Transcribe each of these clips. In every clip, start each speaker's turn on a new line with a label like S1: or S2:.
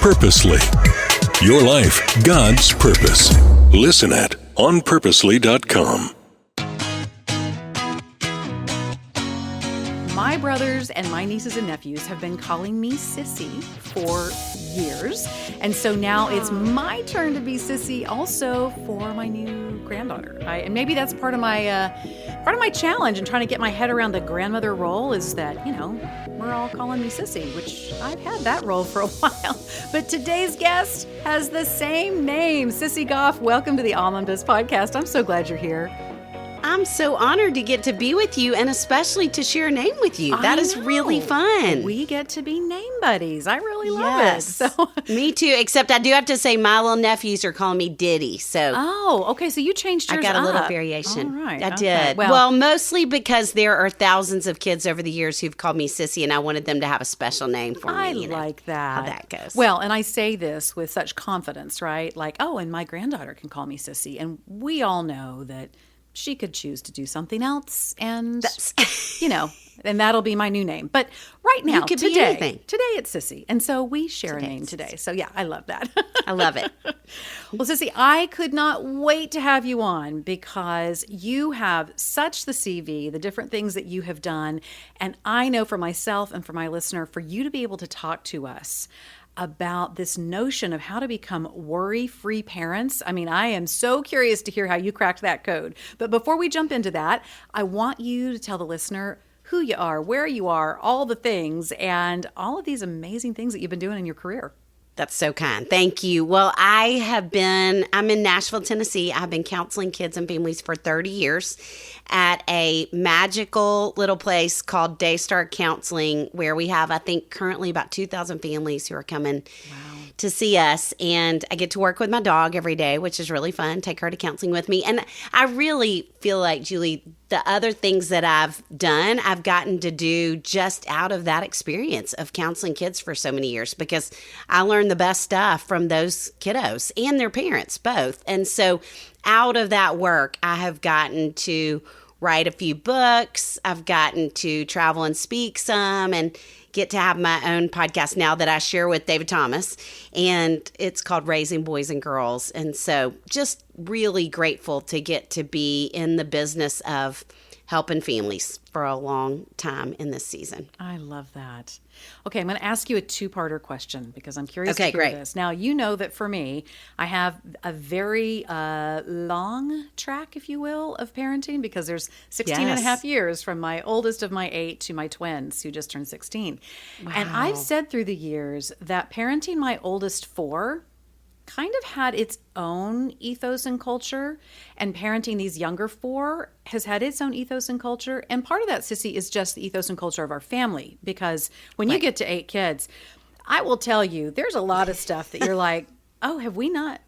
S1: Purposely. Your life, God's purpose. Listen at onpurposely.com.
S2: My brothers and my nieces and nephews have been calling me Sissy for years. And so now it's my turn to be Sissy also for my new granddaughter. And maybe that's part of my challenge in trying to get my head around the grandmother role is that, we're all calling me Sissy, which I've had that role for a while. But today's guest has the same name, Sissy Goff. Welcome to the AllMomDoes Podcast. I'm so glad you're here.
S3: I'm so honored to get to be with you and especially to share a name with you. That is really fun.
S2: We get to be name buddies. I really love it. So
S3: me too, except I do have to say my little nephews are calling me Diddy. So
S2: okay. So you changed yours
S3: I got
S2: up.
S3: a little variation.
S2: All right.
S3: I did. Well, mostly because there are thousands of kids over the years who've called me Sissy and I wanted them to have a special name for me.
S2: I like that.
S3: How that goes.
S2: Well, and I say this with such confidence, right? Like, and my granddaughter can call me Sissy. And we all know that she could choose to do something else, and and that'll be my new name. But right now, today it's Sissy, and so we share a name today. So yeah, I love that.
S3: I love it.
S2: Well, Sissy, I could not wait to have you on because you have such the CV, the different things that you have done, and I know for myself and for my listener, for you to be able to talk to us about this notion of how to become worry-free parents. I mean, I am so curious to hear how you cracked that code. But before we jump into that, I want you to tell the listener who you are, where you are, all the things, and all of these amazing things that you've been doing in your career.
S3: That's so kind. Thank you. Well, I'm in Nashville, Tennessee. I've been counseling kids and families for 30 years at a magical little place called Daystar Counseling, where we have, I think, currently about 2,000 families who are coming to see us. And I get to work with my dog every day, which is really fun. Take her to counseling with me. And I really feel like, Julie, the other things that I've done, I've gotten to do just out of that experience of counseling kids for so many years, because I learned the best stuff from those kiddos and their parents both. And so out of that work, I have gotten to write a few books. I've gotten to travel and speak some and get to have my own podcast now that I share with David Thomas. And it's called Raising Boys and Girls. And so just really grateful to get to be in the business of helping families for a long time in this season.
S2: I love that. Okay, I'm going to ask you a two-parter question because I'm curious to hear this. Now, you know that for me, I have a very long track, if you will, of parenting because there's 16 and a half years from my oldest of my 8 to my twins who just turned 16. Wow. And I've said through the years that parenting my oldest 4 kind of had its own ethos and culture, and parenting these younger 4 has had its own ethos and culture. And part of that, Sissy, is just the ethos and culture of our family, because when you get to 8 kids, I will tell you, there's a lot of stuff that you're like, oh, have we not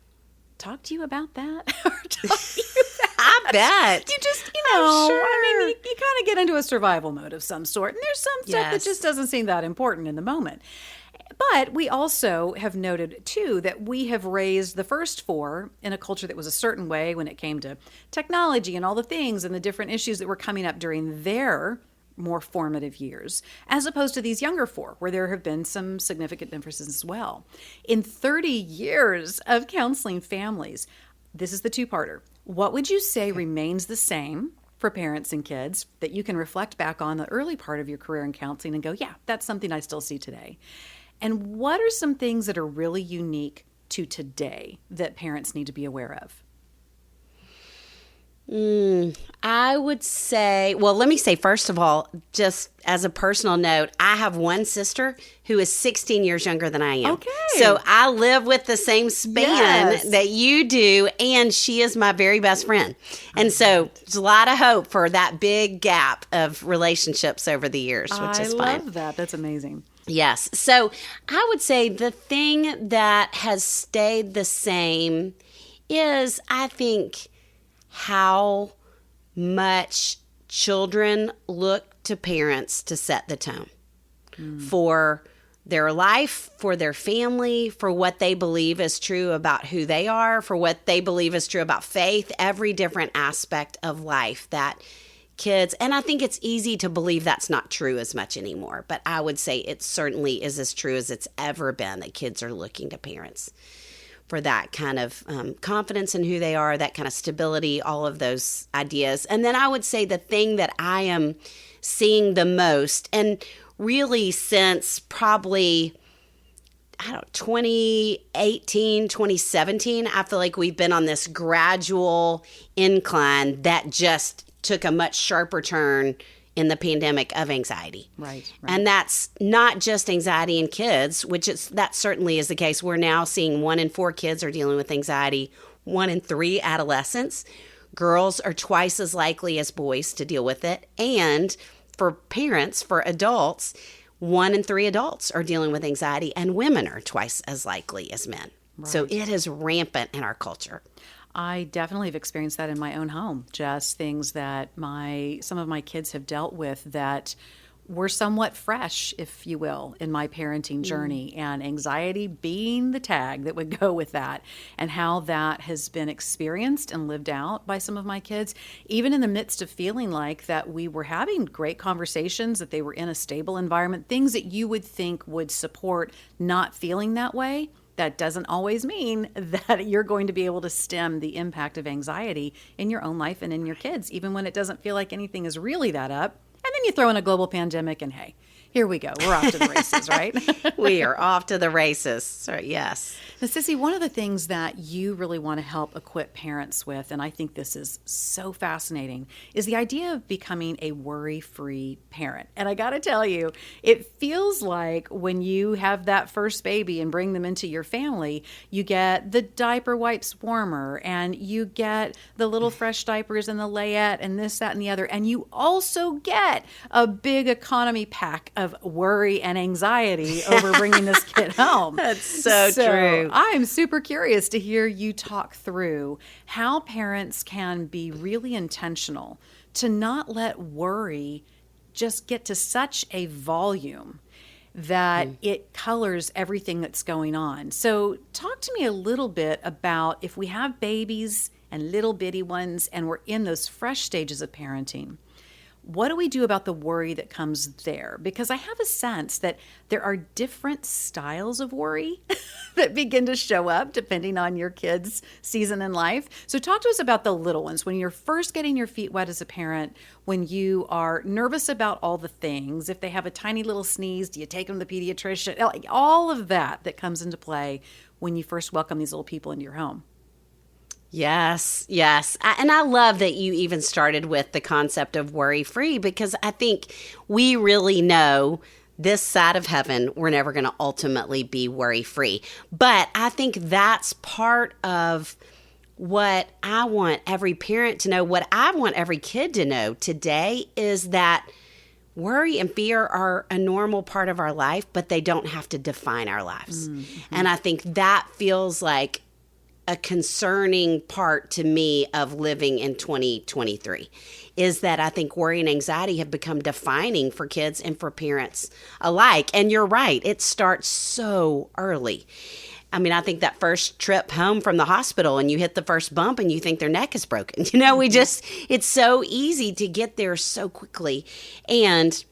S2: talked to you about that? Or talked to you about
S3: I bet.
S2: You just, I mean, you kind of get into a survival mode of some sort, and there's some stuff that just doesn't seem that important in the moment. But we also have noted, too, that we have raised the first 4 in a culture that was a certain way when it came to technology and all the things and the different issues that were coming up during their more formative years, as opposed to these younger 4, where there have been some significant differences as well. In 30 years of counseling families, this is the two-parter. What would you say remains the same for parents and kids that you can reflect back on the early part of your career in counseling and go, yeah, that's something I still see today? And what are some things that are really unique to today that parents need to be aware of?
S3: I would say, well, let me say, first of all, just as a personal note, I have one sister who is 16 years younger than I am.
S2: Okay.
S3: So I live with the same span that you do, and she is my very best friend. And so there's a lot of hope for that big gap of relationships over the years, which is fun.
S2: I love that. That's amazing.
S3: Yes. So I would say the thing that has stayed the same is, I think, how much children look to parents to set the tone for their life, for their family, for what they believe is true about who they are, for what they believe is true about faith, every different aspect of life that kids, and I think it's easy to believe that's not true as much anymore, but I would say it certainly is as true as it's ever been, that kids are looking to parents for that kind of confidence in who they are, that kind of stability, all of those ideas. And then I would say the thing that I am seeing the most, and really since probably, 2018, 2017, I feel like we've been on this gradual incline that just took a much sharper turn in the pandemic of anxiety.
S2: Right.
S3: And that's not just anxiety in kids, that certainly is the case. We're now seeing 1 in 4 kids are dealing with anxiety, 1 in 3 adolescents. Girls are twice as likely as boys to deal with it. And for parents, for adults, 1 in 3 adults are dealing with anxiety, and women are twice as likely as men. Right. So it is rampant in our culture.
S2: I definitely have experienced that in my own home. Just things that some of my kids have dealt with that were somewhat fresh, if you will, in my parenting journey, and anxiety being the tag that would go with that, and how that has been experienced and lived out by some of my kids, even in the midst of feeling like that we were having great conversations, that they were in a stable environment, things that you would think would support not feeling that way. That doesn't always mean that you're going to be able to stem the impact of anxiety in your own life and in your kids, even when it doesn't feel like anything is really that up. And then you throw in a global pandemic and hey, here we go. We're off to the races, right?
S3: We are off to the races. So, yes.
S2: Now, Sissy, one of the things that you really want to help equip parents with, and I think this is so fascinating, is the idea of becoming a worry-free parent. And I got to tell you, it feels like when you have that first baby and bring them into your family, you get the diaper wipes warmer, and you get the little fresh diapers and the layette and this, that, and the other. And you also get a big economy pack of worry and anxiety over bringing this kid home.
S3: That's so true.
S2: I'm super curious to hear you talk through how parents can be really intentional to not let worry just get to such a volume that it colors everything that's going on. So talk to me a little bit about if we have babies and little bitty ones and we're in those fresh stages of parenting, what do we do about the worry that comes there? Because I have a sense that there are different styles of worry that begin to show up depending on your kid's season in life. So talk to us about the little ones. When you're first getting your feet wet as a parent, when you are nervous about all the things, if they have a tiny little sneeze, do you take them to the pediatrician? Like all of that comes into play when you first welcome these little people into your home.
S3: Yes. And I love that you even started with the concept of worry-free, because I think we really know this side of heaven, we're never going to ultimately be worry-free. But I think that's part of what I want every parent to know, what I want every kid to know today, is that worry and fear are a normal part of our life, but they don't have to define our lives. Mm-hmm. And I think that feels like a concerning part to me of living in 2023, is that I think worry and anxiety have become defining for kids and for parents alike. And you're right, it starts so early. I mean, I think that first trip home from the hospital and you hit the first bump and you think their neck is broken. You know, it's so easy to get there so quickly. And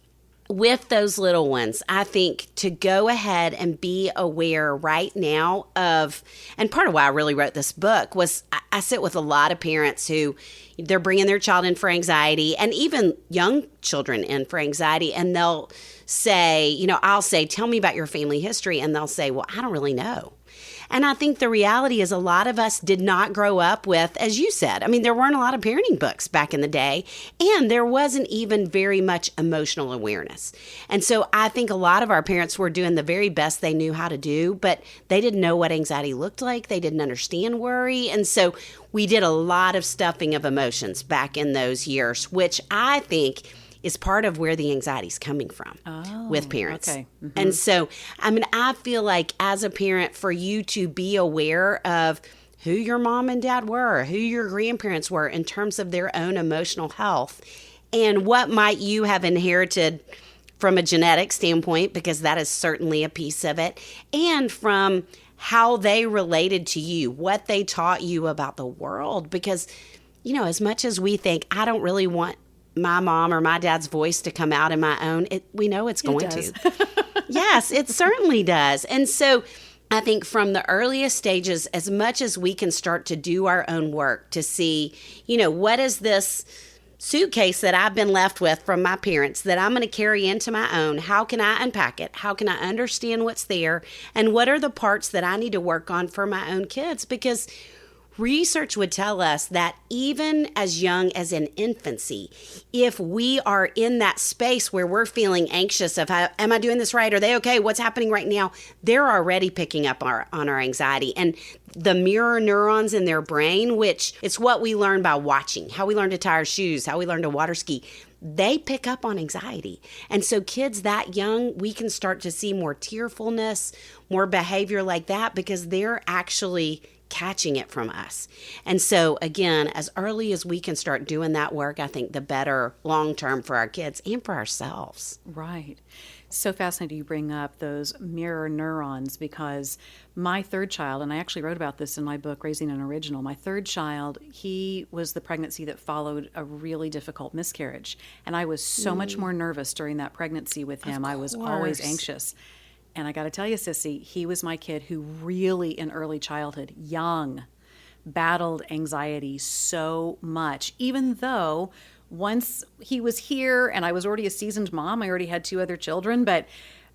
S3: with those little ones, I think to go ahead and be aware right now of, and part of why I really wrote this book was I sit with a lot of parents who they're bringing their child in for anxiety, and even young children in for anxiety, and they'll say, I'll say, tell me about your family history, and they'll say, well, I don't really know. And I think the reality is a lot of us did not grow up with, as you said, I mean, there weren't a lot of parenting books back in the day, and there wasn't even very much emotional awareness. And so I think a lot of our parents were doing the very best they knew how to do, but they didn't know what anxiety looked like. They didn't understand worry. And so we did a lot of stuffing of emotions back in those years, which I think is part of where the anxiety is coming from with parents. Okay. Mm-hmm. And so, I mean, I feel like as a parent, for you to be aware of who your mom and dad were, who your grandparents were in terms of their own emotional health, and what might you have inherited from a genetic standpoint, because that is certainly a piece of it, and from how they related to you, what they taught you about the world. Because, as much as we think, I don't really want my mom or my dad's voice to come out in my own, we know it's going to. Yes, it certainly does. And so I think from the earliest stages, as much as we can start to do our own work to see, what is this suitcase that I've been left with from my parents that I'm going to carry into my own? How can I unpack it? How can I understand what's there? And what are the parts that I need to work on for my own kids? Because research would tell us that even as young as in infancy, if we are in that space where we're feeling anxious of, am I doing this right? Are they okay? What's happening right now? They're already picking up on our anxiety. And the mirror neurons in their brain, which it's what we learn by watching, how we learn to tie our shoes, how we learn to water ski, they pick up on anxiety. And so kids that young, we can start to see more tearfulness, more behavior like that, because they're actually catching it from us. And so again, as early as we can start doing that work, I think the better long term for our kids and for ourselves.
S2: Right. So fascinating you bring up those mirror neurons, because my third child, and I actually wrote about this in my book, Raising an Original, my third child, he was the pregnancy that followed a really difficult miscarriage. And I was so much more nervous during that pregnancy with him. I was always anxious. And I got to tell you, Sissy, he was my kid who really in early childhood, young, battled anxiety so much, even though once he was here and I was already a seasoned mom, I already had 2 other children, but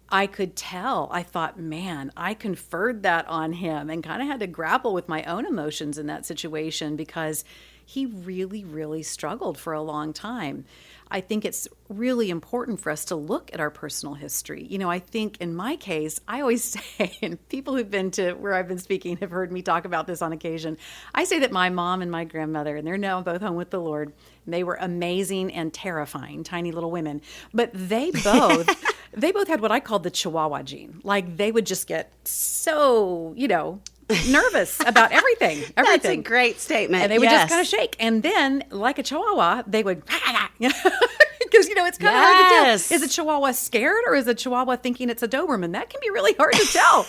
S2: I could tell, I thought, man, I conferred that on him and kind of had to grapple with my own emotions in that situation because he really, really struggled for a long time. I think it's really important for us to look at our personal history. I think in my case, I always say, and people who've been to where I've been speaking have heard me talk about this on occasion, I say that my mom and my grandmother, and they're now both home with the Lord, they were amazing and terrifying, tiny little women, but they both had what I called the Chihuahua gene. Like they would just get so, nervous about everything.
S3: That's a great statement.
S2: And they would just kind of shake. And then, like a Chihuahua, they would, because, it's kind of hard to tell. Is a Chihuahua scared or is a Chihuahua thinking it's a Doberman? That can be really hard to tell.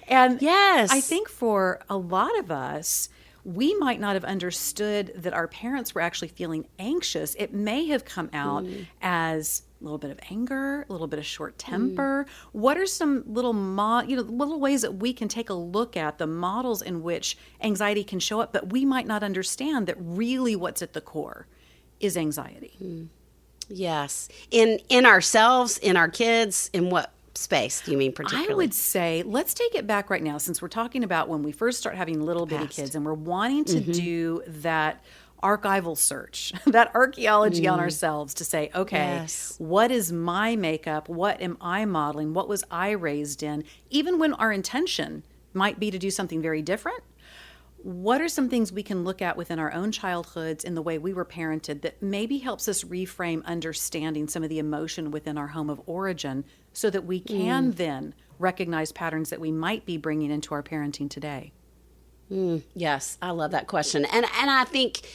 S2: And I think for a lot of us, we might not have understood that our parents were actually feeling anxious. It may have come out as a little bit of anger, a little bit of short temper. What are some little little ways that we can take a look at the models in which anxiety can show up, but we might not understand that really what's at the core is anxiety.
S3: Yes. In ourselves, in our kids, in what space do you mean particularly?
S2: I would say, let's take it back right now, since we're talking about when we first start having little bitty kids and we're wanting to do that archival search, that archaeology on ourselves to say, okay, what is my makeup? What am I modeling? What was I raised in? Even when our intention might be to do something very different, what are some things we can look at within our own childhoods in the way we were parented that maybe helps us reframe understanding some of the emotion within our home of origin so that we can then recognize patterns that we might be bringing into our parenting today?
S3: Yes, I love that question. And I think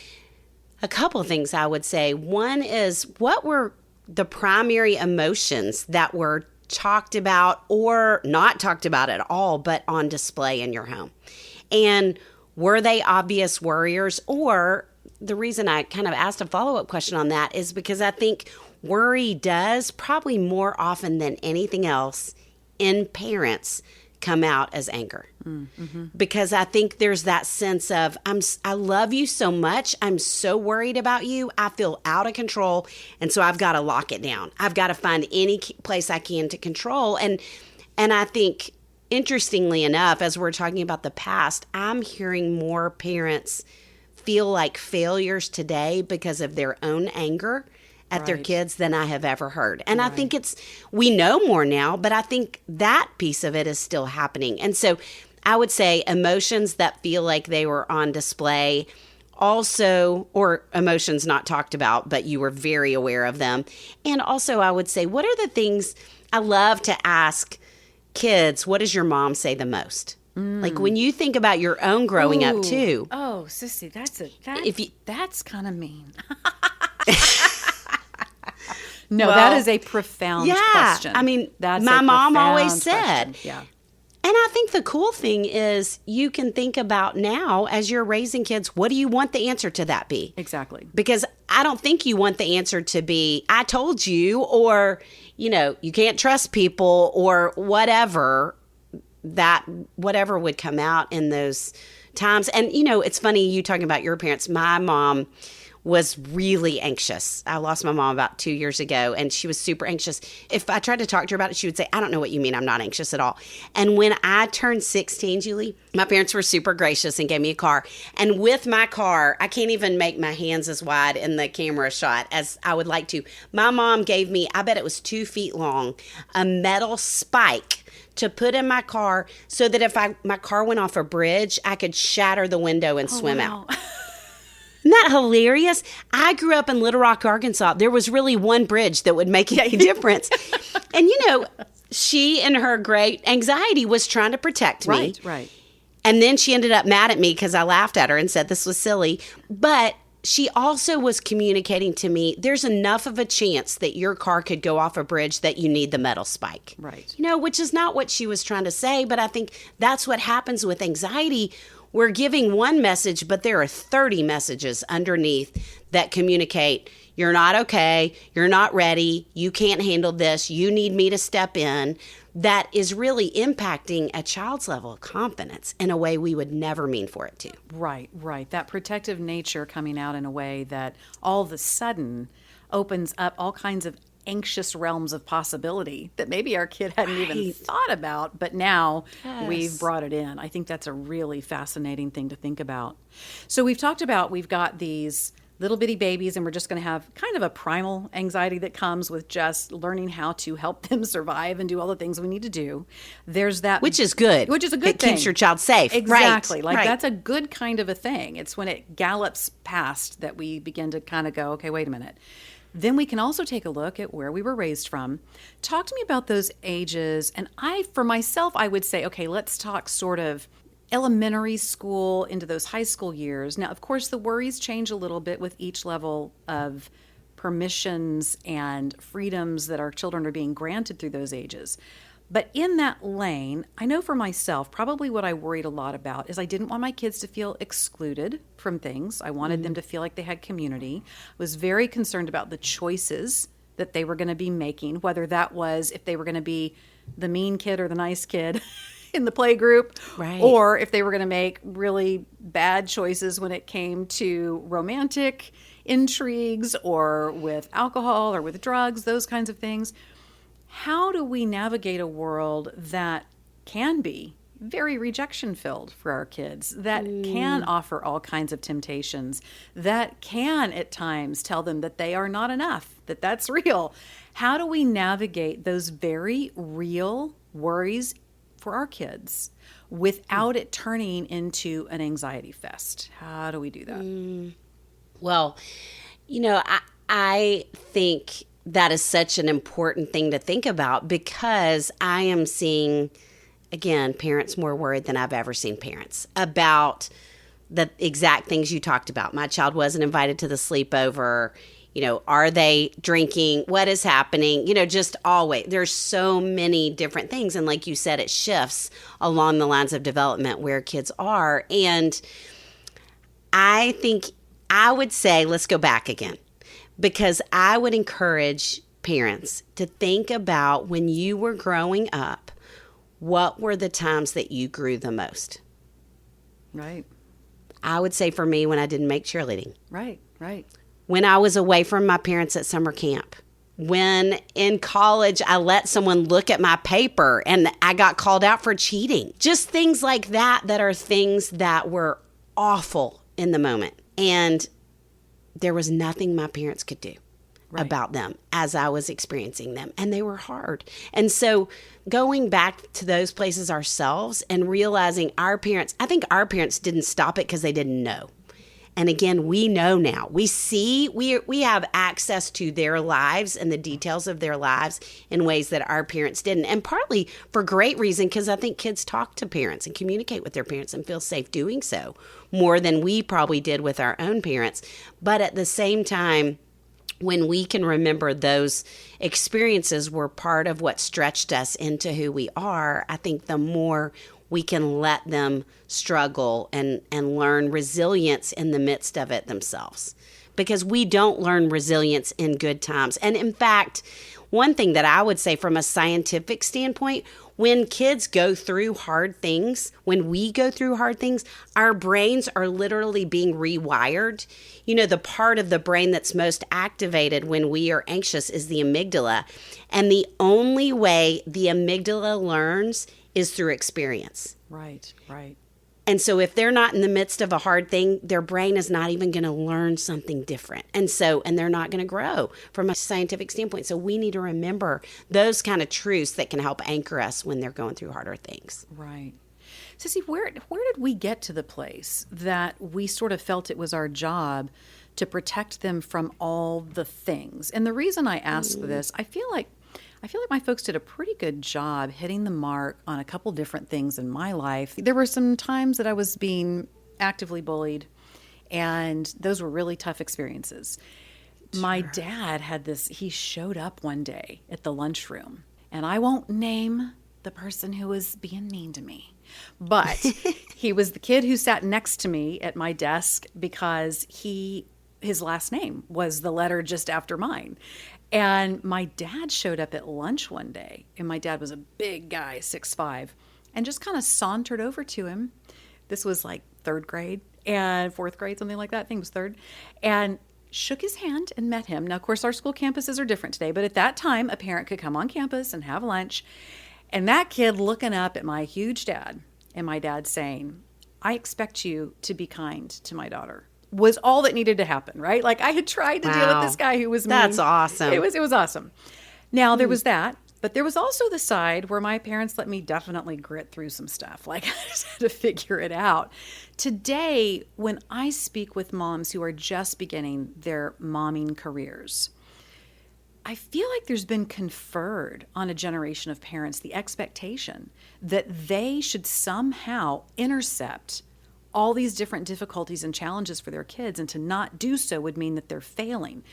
S3: a couple of things I would say. One is, what were the primary emotions that were talked about or not talked about at all, but on display in your home? And were they obvious worriers? Or the reason I kind of asked a follow-up question on that is because I think worry does probably more often than anything else in parents come out as anger. Because I think there's that sense of, I love you so much. I'm so worried about you. I feel out of control. And so I've got to lock it down. I've got to find any place I can to control. And I think, interestingly enough, as we're talking about the past, I'm hearing more parents feel like failures today because of their own anger at their kids than I have ever heard. And I think we know more now, but I think that piece of it is still happening. And so I would say emotions that feel like they were on display also, or emotions not talked about, but you were very aware of them. And also I would say, what are the things I love to ask kids, what does your mom say the most? Like when you think about your own growing up too.
S2: Oh, Sissy, that's kind of mean. No, that is a profound question.
S3: I mean, my mom always said, And I think the cool thing is you can think about now as you're raising kids, what do you want the answer to that be?
S2: Exactly.
S3: Because I don't think you want the answer to be, I told you, or, you can't trust people, or whatever would come out in those times. And, it's funny you talking about your parents. My mom was really anxious. I lost my mom about 2 years ago, and she was super anxious. If I tried to talk to her about it, she would say, I don't know what you mean. I'm not anxious at all. And when I turned 16, Julie, my parents were super gracious and gave me a car. And with my car, I can't even make my hands as wide in the camera shot as I would like to. My mom gave me, I bet it was 2 feet long, a metal spike to put in my car so that if my car went off a bridge, I could shatter the window and swim out. Isn't that hilarious? I grew up in Little Rock, Arkansas. There was really one bridge that would make any difference. And, she in her great anxiety was trying to protect me.
S2: Right.
S3: And then she ended up mad at me because I laughed at her and said this was silly. But she also was communicating to me, there's enough of a chance that your car could go off a bridge that you need the metal spike.
S2: Right.
S3: Which is not what she was trying to say. But I think that's what happens with anxiety. We're giving one message, but there are 30 messages underneath that communicate, you're not okay, you're not ready, you can't handle this, you need me to step in. That is really impacting a child's level of confidence in a way we would never mean for it to.
S2: Right. That protective nature coming out in a way that all of a sudden opens up all kinds of anxious realms of possibility that maybe our kid hadn't even thought about, but now we've brought it in. I think that's a really fascinating thing to think about. So we've got these little bitty babies, and we're just going to have kind of a primal anxiety that comes with just learning how to help them survive and do all the things we need to do. There's that.
S3: Which is good.
S2: Which is a good
S3: thing. It keeps your child safe.
S2: Exactly.
S3: Right.
S2: That's a good kind of a thing. It's when it gallops past that we begin to kind of go, okay, wait a minute. Then we can also take a look at where we were raised from. Talk to me about those ages. And for myself, I would say, okay, let's talk sort of elementary school into those high school years. Now, of course, the worries change a little bit with each level of permissions and freedoms that our children are being granted through those ages. But in that lane, I know for myself, probably what I worried a lot about is I didn't want my kids to feel excluded from things. I wanted them to feel like they had community. I was very concerned about the choices that they were going to be making, whether that was if they were going to be the mean kid or the nice kid in the play group, or if they were going to make really bad choices when it came to romantic intrigues or with alcohol or with drugs, those kinds of things. How do we navigate a world that can be very rejection-filled for our kids, that can offer all kinds of temptations, that can at times tell them that they are not enough, that that's real? How do we navigate those very real worries for our kids without it turning into an anxiety fest? How do we do that?
S3: Well, I think that is such an important thing to think about, because I am seeing, again, parents more worried than I've ever seen parents about the exact things you talked about. My child wasn't invited to the sleepover. Are they drinking? What is happening? Just always. There's so many different things. And like you said, it shifts along the lines of development where kids are. And I think I would say, let's go back again. Because I would encourage parents to think about when you were growing up, what were the times that you grew the most?
S2: Right.
S3: I would say for me, when I didn't make cheerleading.
S2: Right.
S3: When I was away from my parents at summer camp. When in college, I let someone look at my paper and I got called out for cheating. Just things like that are things that were awful in the moment. And there was nothing my parents could do about them as I was experiencing them. And they were hard. And so going back to those places ourselves and realizing I think our parents didn't stop it because they didn't know. And again, we know now. We see, we have access to their lives and the details of their lives in ways that our parents didn't. And partly for great reason, because I think kids talk to parents and communicate with their parents and feel safe doing so more than we probably did with our own parents. But at the same time, when we can remember those experiences were part of what stretched us into who we are, I think the more we can let them struggle and learn resilience in the midst of it themselves. Because we don't learn resilience in good times. And in fact, one thing that I would say from a scientific standpoint, when kids go through hard things, when we go through hard things, our brains are literally being rewired. You know, the part of the brain that's most activated when we are anxious is the amygdala. And the only way the amygdala learns is through experience.
S2: Right, right.
S3: And so if they're not in the midst of a hard thing, their brain is not even going to learn something different. And they're not going to grow from a scientific standpoint. So we need to remember those kind of truths that can help anchor us when they're going through harder things.
S2: Right. Sissy, where did we get to the place that we sort of felt it was our job to protect them from all the things? And the reason I ask this, I feel like my folks did a pretty good job hitting the mark on a couple different things in my life. There were some times that I was being actively bullied, and those were really tough experiences. Sure. My dad had this, he showed up one day at the lunchroom, and I won't name the person who was being mean to me, but he was the kid who sat next to me at my desk because his last name was the letter just after mine. And my dad showed up at lunch one day, and my dad was a big guy, 6'5", and just kind of sauntered over to him. This was like third grade and fourth grade, something like that. I think it was third. And shook his hand and met him. Now, of course, our school campuses are different today, but at that time, a parent could come on campus and have lunch. And that kid looking up at my huge dad, and my dad saying, "I expect you to be kind to my daughter," was all that needed to happen, right? Like, I had tried to deal with this guy who was mean.
S3: That's awesome.
S2: It was awesome. Now, there was that, but there was also the side where my parents let me definitely grit through some stuff. Like, I just had to figure it out. Today, when I speak with moms who are just beginning their momming careers, I feel like there's been conferred on a generation of parents the expectation that they should somehow intercept all these different difficulties and challenges for their kids, and to not do so would mean that they're failing.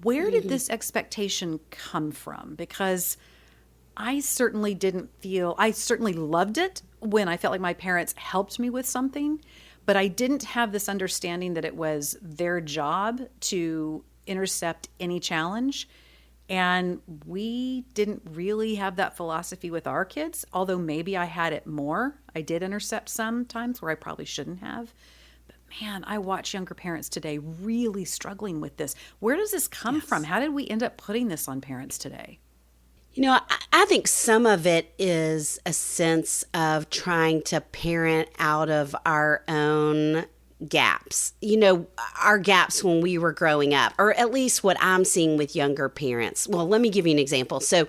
S2: Where did this expectation come from? Because I certainly loved it when I felt like my parents helped me with something, but I didn't have this understanding that it was their job to intercept any challenge. And we didn't really have that philosophy with our kids, although maybe I had it more. I did intercept sometimes where I probably shouldn't have. But man, I watch younger parents today really struggling with this. Where does this come from? How did we end up putting this on parents today?
S3: You know, I think some of it is a sense of trying to parent out of our own gaps, you know, our gaps when we were growing up, or at least what I'm seeing with younger parents. Well, let me give you an example. So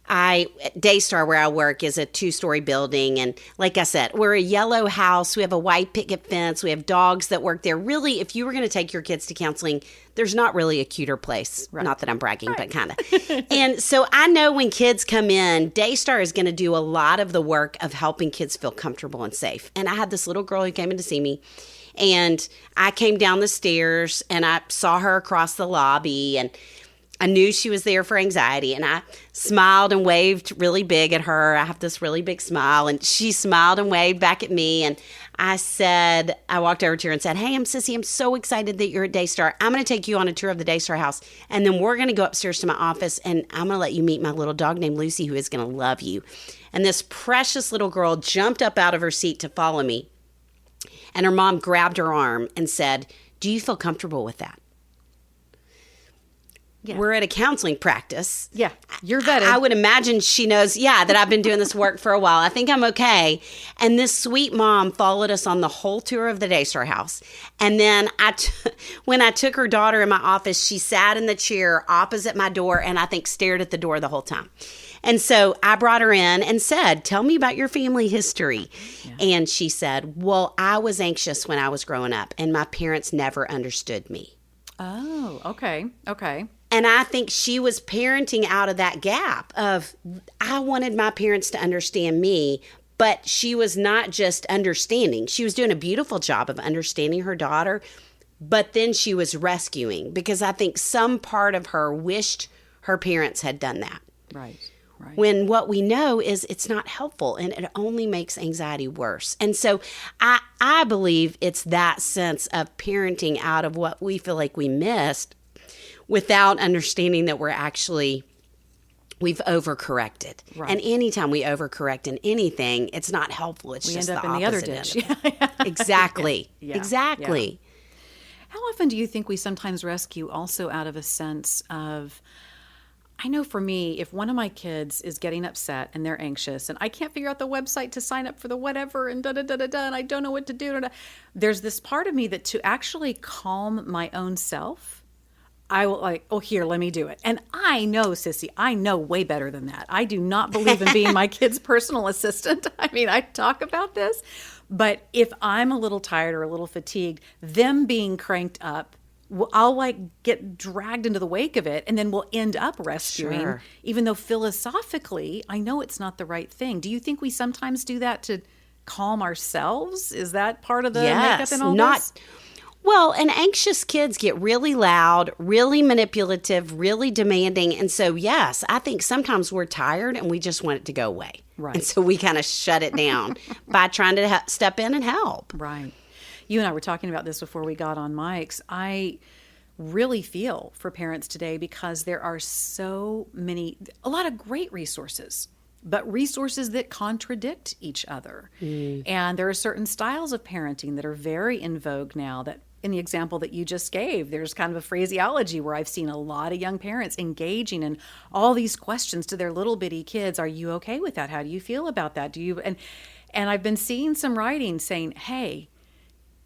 S3: Daystar, where I work, is a 2-story building. And like I said, we're a yellow house. We have a white picket fence. We have dogs that work there. Really, if you were going to take your kids to counseling, there's not really a cuter place. Right. Not that I'm bragging, but kind of. And so I know when kids come in, Daystar is going to do a lot of the work of helping kids feel comfortable and safe. And I had this little girl who came in to see me. And I came down the stairs and I saw her across the lobby, and I knew she was there for anxiety, and I smiled and waved really big at her. I have this really big smile, and she smiled and waved back at me. And I walked over to her and said, "Hey, I'm Sissy. I'm so excited that you're at Daystar. I'm going to take you on a tour of the Daystar house, and then we're going to go upstairs to my office, and I'm going to let you meet my little dog named Lucy, who is going to love you." And this precious little girl jumped up out of her seat to follow me. And her mom grabbed her arm and said, "Do you feel comfortable with that?" Yeah. We're at a counseling practice.
S2: Yeah, you're vetted.
S3: I would imagine she knows, that I've been doing this work for a while. I think I'm okay. And this sweet mom followed us on the whole tour of the Daystar house. And then when I took her daughter in my office, she sat in the chair opposite my door and I think stared at the door the whole time. And so I brought her in and said, "Tell me about your family history." Yeah. And she said, "Well, I was anxious when I was growing up and my parents never understood me."
S2: Oh, okay.
S3: And I think she was parenting out of that gap of, I wanted my parents to understand me, but she was not just understanding. She was doing a beautiful job of understanding her daughter, but then she was rescuing, because I think some part of her wished her parents had done that.
S2: Right. Right.
S3: When what we know is it's not helpful, and it only makes anxiety worse. And so I believe it's that sense of parenting out of what we feel like we missed without understanding that we've overcorrected. Right. And anytime we overcorrect in anything, it's not helpful. It's just
S2: end up
S3: the
S2: in the other
S3: opposite
S2: ditch.
S3: Exactly.
S2: Yeah.
S3: Exactly.
S2: Yeah. How often do you think we sometimes rescue also out of a sense of, I know for me, if one of my kids is getting upset and they're anxious and I can't figure out the website to sign up for the whatever and da-da-da-da-da and I don't know what to do, there's this part of me that to actually calm my own self, I will like, oh, here, let me do it. And I know, Sissy, I know way better than that. I do not believe in being my kid's personal assistant. I mean, I talk about this, but if I'm a little tired or a little fatigued, them being cranked up, I'll like get dragged into the wake of it, and then we'll end up rescuing,
S3: Sure.
S2: even though philosophically I know it's not the right thing. Do you think we sometimes do that to calm ourselves? Is that part of the makeup in all this?
S3: Well, and anxious kids get really loud, really manipulative, really demanding. And so, yes, I think sometimes we're tired and we just want it to go away.
S2: Right.
S3: And so we kind of shut it down by trying to step in and help.
S2: Right. You and I were talking about this before we got on mics. I really feel for parents today because there are a lot of great resources, but resources that contradict each other. And there are certain styles of parenting that are very in vogue now that, in the example that you just gave, there's kind of a phraseology where I've seen a lot of young parents engaging in all these questions to their little bitty kids. Are you okay with that? How do you feel about that? And I've been seeing some writing saying, hey,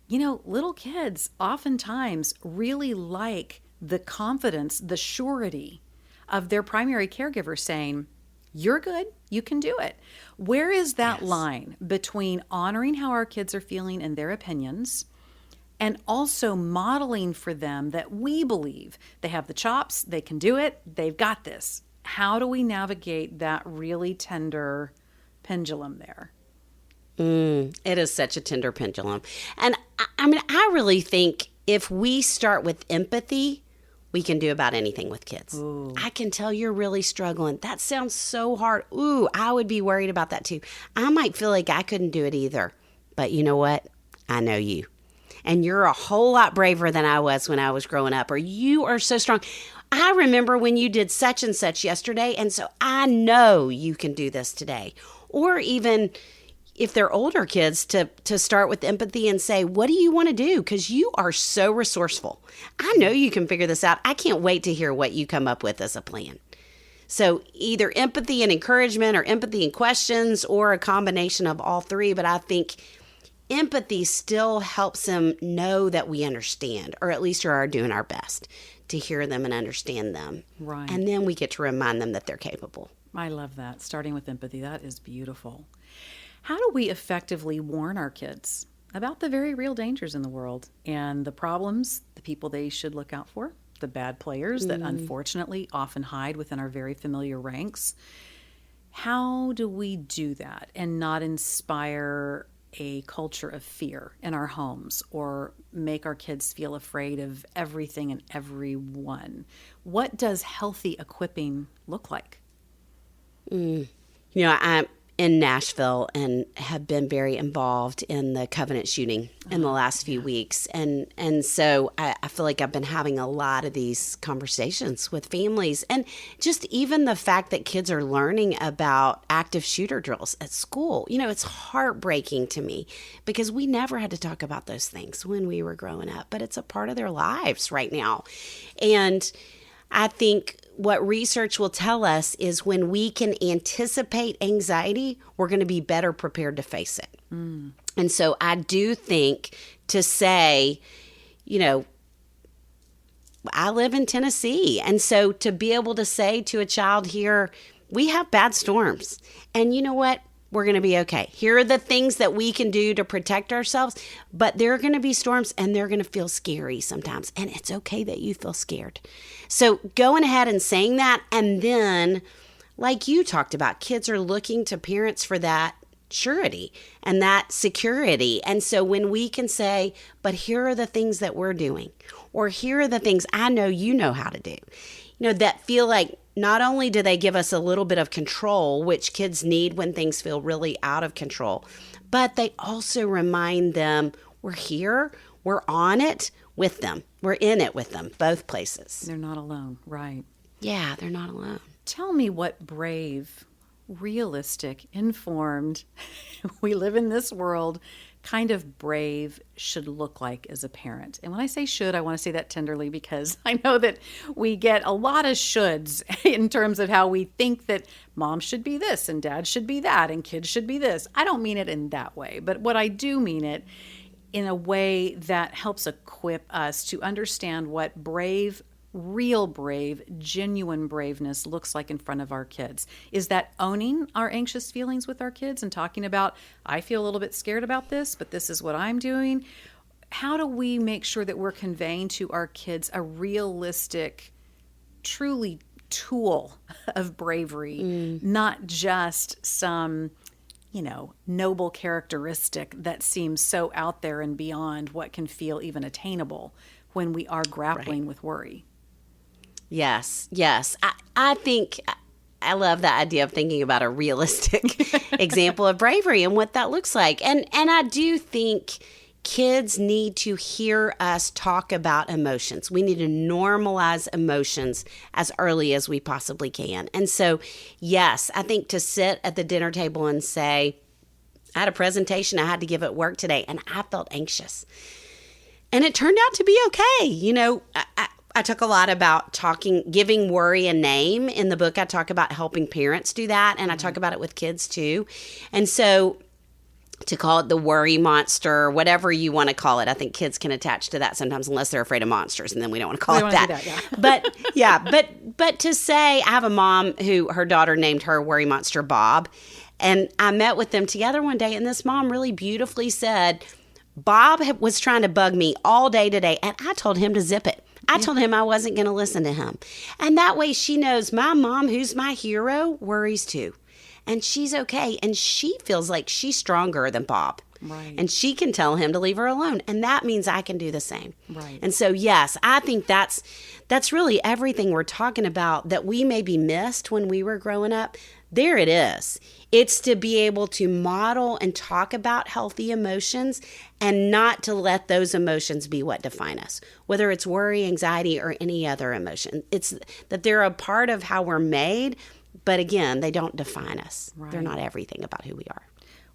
S2: little kids oftentimes really like the confidence, the surety of their primary caregiver saying, you're good, you can do it. Where is that line between honoring how our kids are feeling and their opinions, and also modeling for them that we believe they have the chops, they can do it, they've got this? How do we navigate that really tender pendulum there?
S3: It is such a tender pendulum. And I really think if we start with empathy, we can do about anything with kids. Ooh. I can tell you're really struggling. That sounds so hard. Ooh, I would be worried about that too. I might feel like I couldn't do it either. But you know what? I know you. And you're a whole lot braver than I was when I was growing up. Or you are so strong. I remember when you did such and such yesterday, and so I know you can do this today. Or even if they're older kids, to start with empathy and say, what do you want to do? Because you are so resourceful. I know you can figure this out. I can't wait to hear what you come up with as a plan. So either empathy and encouragement, or empathy and questions, or a combination of all three. But I think empathy still helps them know that we understand, or at least are doing our best to hear them and understand them.
S2: Right.
S3: And then we get to remind them that they're capable.
S2: I love that. Starting with empathy. That is beautiful. How do we effectively warn our kids about the very real dangers in the world and the problems, the people they should look out for, the bad players that unfortunately often hide within our very familiar ranks? How do we do that and not inspire a culture of fear in our homes or make our kids feel afraid of everything and everyone? What does healthy equipping look like?
S3: I'm in Nashville and have been very involved in the Covenant shooting in the last few weeks. And so I feel like I've been having a lot of these conversations with families, and just even the fact that kids are learning about active shooter drills at school. It's heartbreaking to me because we never had to talk about those things when we were growing up, but it's a part of their lives right now. And I think what research will tell us is when we can anticipate anxiety, we're going to be better prepared to face it. And so I do think to say, I live in Tennessee. And so to be able to say to a child here, we have bad storms. And you know what? We're going to be okay. Here are the things that we can do to protect ourselves, but there are going to be storms and they're going to feel scary sometimes. And it's okay that you feel scared. So going ahead and saying that, and then like you talked about, kids are looking to parents for that surety and that security. And so when we can say, but here are the things that we're doing, or here are the things I know you know how to do, that feel like not only do they give us a little bit of control, which kids need when things feel really out of control, but they also remind them we're here, we're on it with them, we're in it with them, both places.
S2: They're not alone, right?
S3: Yeah, they're not alone.
S2: Tell me what brave, realistic, informed, we live in this world, kind of brave should look like as a parent. And when I say should, I want to say that tenderly because I know that we get a lot of shoulds in terms of how we think that mom should be this and dad should be that and kids should be this. I don't mean it in that way, but what I do mean it in a way that helps equip us to understand what brave, real brave, genuine braveness looks like in front of our kids. Is that owning our anxious feelings with our kids and talking about, I feel a little bit scared about this, but this is what I'm doing? How do we make sure that we're conveying to our kids a realistic, truly tool of bravery, not just some, noble characteristic that seems so out there and beyond what can feel even attainable when we are grappling with worry? Yes.
S3: I think I love the idea of thinking about a realistic example of bravery and what that looks like. And I do think kids need to hear us talk about emotions. We need to normalize emotions as early as we possibly can. And so, yes, I think to sit at the dinner table and say, I had a presentation I had to give at work today, and I felt anxious. And it turned out to be okay. I talk a lot about giving worry a name. In the book, I talk about helping parents do that, and I talk about it with kids too. And so to call it the worry monster, whatever you want to call it, I think kids can attach to that sometimes unless they're afraid of monsters, and then we don't want to call it that. But to say, I have a mom who her daughter named her worry monster Bob, and I met with them together one day, and this mom really beautifully said, Bob was trying to bug me all day today, and I told him to zip it. I told him I wasn't going to listen to him. And that way she knows my mom, who's my hero, worries too. And she's okay. And she feels like she's stronger than Bob.
S2: Right.
S3: And she can tell him to leave her alone. And that means I can do the same.
S2: Right.
S3: And so, yes, I think that's really everything we're talking about that we maybe missed when we were growing up. There it is. It's to be able to model and talk about healthy emotions and not to let those emotions be what define us, whether it's worry, anxiety, or any other emotion. It's that they're a part of how we're made, but again, they don't define us. Right. They're not everything about who we are.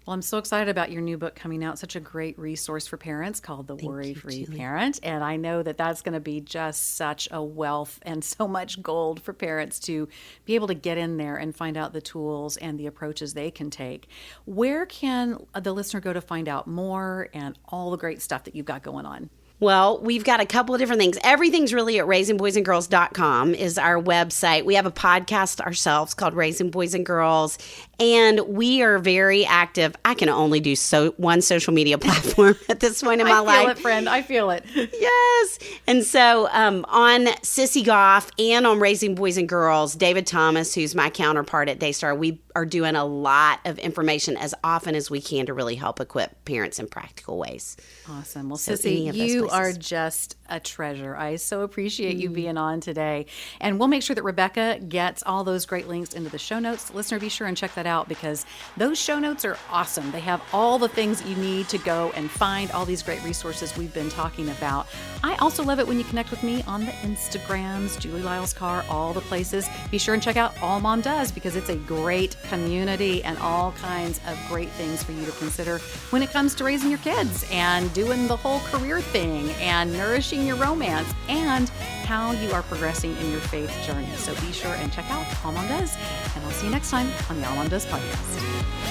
S2: Well, I'm so excited about your new book coming out. Such a great resource for parents called The Worry-Free Parent. And I know that that's going to be just such a wealth and so much gold for parents to be able to get in there and find out the tools and the approaches they can take. Where can the listener go to find out more and all the great stuff that you've got going on?
S3: Well, we've got a couple of different things. Everything's really at raisingboysandgirls.com is our website. We have a podcast ourselves called Raising Boys and Girls, and we are very active. I can only do one social media platform at this point in my life.
S2: I feel it, friend. I feel it.
S3: Yes. And so on Sissy Goff and on Raising Boys and Girls, David Thomas, who's my counterpart at Daystar, we are doing a lot of information as often as we can to really help equip parents in practical ways.
S2: Awesome. Well, so Sissy, you are just a treasure. I so appreciate you being on today. And we'll make sure that Rebecca gets all those great links into the show notes. Listener, be sure and check that out because those show notes are awesome. They have all the things you need to go and find all these great resources we've been talking about. I also love it when you connect with me on the Instagrams, Julie Lyles Carr, all the places. Be sure and check out All Mom Does because it's a great community and all kinds of great things for you to consider when it comes to raising your kids and doing the whole career thing and nourishing your romance and how you are progressing in your faith journey. So be sure and check out All Mom Does, and I'll see you next time on the All Mom Does podcast.